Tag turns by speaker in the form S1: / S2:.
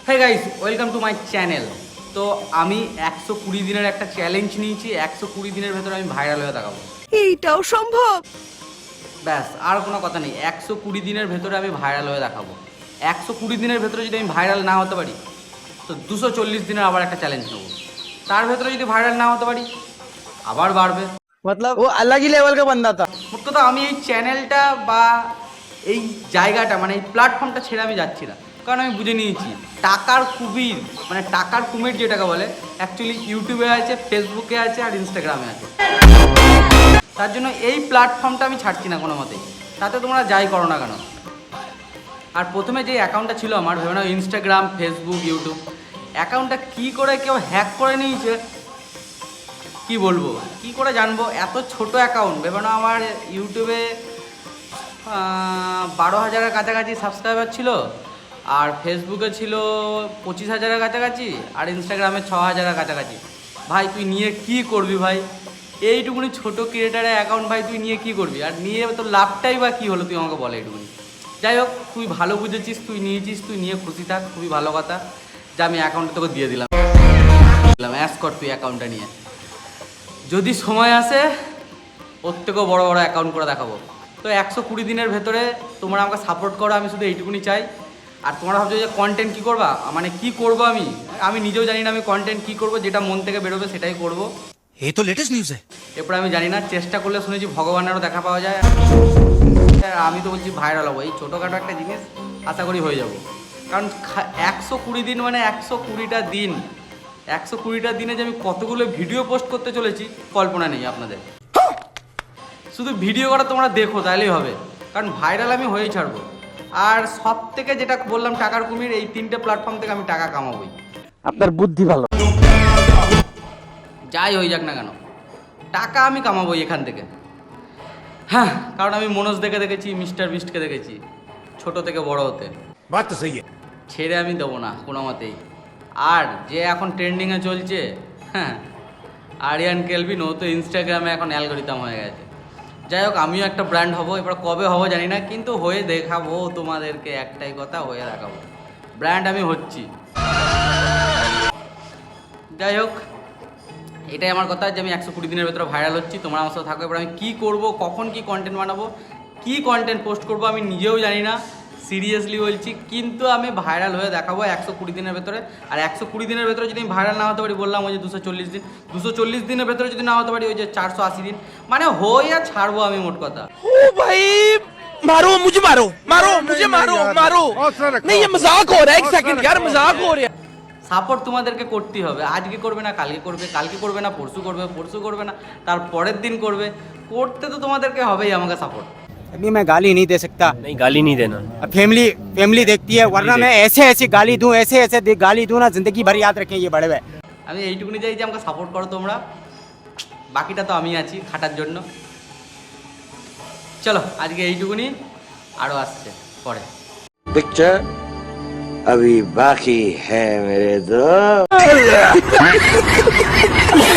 S1: Hey guys, welcome to my channel. তো আমি 120 দিনের একটা চ্যালেঞ্জ নিয়েছি। 120 দিনের ভেতরে আমি ভাইরাল হয়ে দেখাবো।
S2: এইটাও সম্ভব?
S1: ব্যাস, আর কোনো কথা নেই। 120 দিনের ভেতরে আমি ভাইরাল হয়ে দেখাবো। 120 দিনের ভেতরে যদি আমি ভাইরাল না হতে পারি তো 240 দিনের আবার একটা চ্যালেঞ্জ নেবো। তার ভেতরে যদি ভাইরাল না হতে পারি আবার বাড়বে।
S3: मतलब वो अलग ही लेवल का बंदा था।
S1: মোট কথা, আমি এই চ্যানেলটা বা এই জায়গাটা মানে এই প্ল্যাটফর্মটা ছেড়ে আমি যাচ্ছি না। কারণ আমি বুঝে নিয়েছি টাকার কুমির, মানে টাকার কুমির যেটাকে বলে, অ্যাকচুয়ালি ইউটিউবে আছে, ফেসবুকে আছে আর ইনস্টাগ্রামে আছে। তার জন্য এই প্ল্যাটফর্মটা আমি ছাড়ছি না কোনো মতেই, তাতে তোমরা যাই করো না কেন। আর প্রথমে যে অ্যাকাউন্টটা ছিল আমার, ভেবে নাও ইনস্টাগ্রাম, ফেসবুক, ইউটিউব, অ্যাকাউন্টটা কী করে কেউ হ্যাক করে নিয়েছে কি বলবো, কি করে জানবো? এত ছোট অ্যাকাউন্ট। ভেবে নাও আমার ইউটিউবে 12,000-এর কাছাকাছি সাবস্ক্রাইবার ছিল, আর ফেসবুকে ছিল 25,000-এর কাছাকাছি, আর ইনস্টাগ্রামে 6,000-এর কাছাকাছি। ভাই তুই নিয়ে কি করবি ভাই? এইটুকুনি ছোটো ক্রিয়েটারের অ্যাকাউন্ট ভাই তুই নিয়ে কি করবি? আর নিয়ে তোর লাভটাই বা কী হলো তুই আমাকে বলে এইটুকুনি। যাই হোক, তুই ভালো বুঝেছিস, তুই নিয়েছিস, তুই নিয়ে খুশি থাক, খুবই ভালো কথা। যে আমি অ্যাকাউন্টটা তোকে দিয়ে দিলাম, অ্যাস কর তুই অ্যাকাউন্টটা নিয়ে। যদি সময় আসে ওর থেকেও বড়ো বড়ো অ্যাকাউন্ট করে দেখাবো। তো 120 দিনের ভেতরে তোমরা আমাকে সাপোর্ট করো, আমি শুধু এইটুকুনি চাই। আর তোমরা ভাবছো যে কন্টেন্ট কী করবা, মানে কি করব আমি নিজেও জানি না আমি কন্টেন্ট কী করব। যেটা মন থেকে বেরোবে সেটাই করব।
S4: ये तो लेटेस्ट न्यूज़ है।
S1: এরপরে আমি জানি না, চেষ্টা করলে শুনেছি ভগবানেরও দেখা পাওয়া যায়। আমি তো বলছি ভাইরাল হবো, এই ছোটোখাটো একটা জিনিস আশা করি হয়ে যাব। কারণ 120 দিন মানে 120টা দিন, 120টা দিনে যে আমি কতগুলো ভিডিও পোস্ট করতে চলেছি কল্পনা নেই আপনাদের। শুধু ভিডিও করা তোমরা দেখো তাহলেই হবে, কারণ ভাইরাল আমি হয়েই ছাড়বো। আর সব থেকে যেটা বললাম টাকার কুমির, এই 3টে প্ল্যাটফর্ম থেকে আমি টাকা কামাবোই।
S3: আপনার বুদ্ধি ভালো।
S1: যাই হয়ে যাক না কেন, টাকা আমি কামাবোই এখান থেকে। হ্যাঁ, কারণ আমি মনোজ দেখে দেখেছি, মিস্টার বিস্টকে দেখেছি ছোট থেকে বড় হতে।
S4: बात तो सही है।
S1: ছেড়ে আমি দেবো না কোনো মতেই। আর যে এখন ট্রেন্ডিংয়ে চলছে, হ্যাঁ, আরিয়ান কেলভিন, ও তো ইনস্টাগ্রামে এখন অ্যালগরিদম হয়ে গেছে। যাই হোক, আমিও একটা ব্র্যান্ড হব। এবার কবে হব জানি না, কিন্তু হয়ে দেখাবো তোমাদেরকে। একটাই কথা, হয়ে দেখাবো। ব্র্যান্ড আমি হচ্ছি। যাই হোক, এটাই আমার কথা যে আমি 120 দিনের ভেতরে ভাইরাল হচ্ছি। তোমরা আমার সাথে থাকো। এবার আমি কী করবো, কখন কী কন্টেন্ট বানাবো, কী কন্টেন্ট পোস্ট করবো আমি নিজেও জানি না, সিরিয়াসলি বলছি। কিন্তু আমি ভাইরাল হয়ে দেখাবো 120 দিনের ভেতরে। আর 120 দিনের ভেতরে যদি আমি ভাইরাল না হতে পারি, বললাম ওই যে 240 দিন, 240 দিনের ভেতরে যদি না হতে পারি ওই যে 480 দিন, মানে হইয়া ছাড়বো আমি, মোট কথা।
S4: ओ भाई मारो मुझे, मारो मारो मुझे, मारो मारो। नहीं ये मजाक हो रहा है, एक सेकंड यार, मजाक हो रहा है।
S1: সাপোর্ট তোমাদেরকে করতেই হবে। আজকে করবে না কালকে করবে, কালকে করবে না পরশু করবে, পরশু করবে না তার পরের দিন করবে। করতে তো তোমাদেরকে হবেই আমাকে সাপোর্ট।
S5: अभी मैं गाली नहीं दे सकता।
S6: नहीं, गाली नहीं देना।
S5: अब फैमिली देखती है, वरना मैं ऐसे ऐसी गाली दूं, ऐसे ऐसे गाली दूं ना, जिंदगी भर याद रखें ये बड़े भाई।
S1: আমি এইটুকুনি চাই যে আমাকে সাপোর্ট করো তোমরা। বাকিটা তো আমি আছি খাটার জন্য। চলো আজকে এইটুকুনি, আরও আসছে পরে।
S7: पिक्चर अभी बाकी है मेरे दोस्त।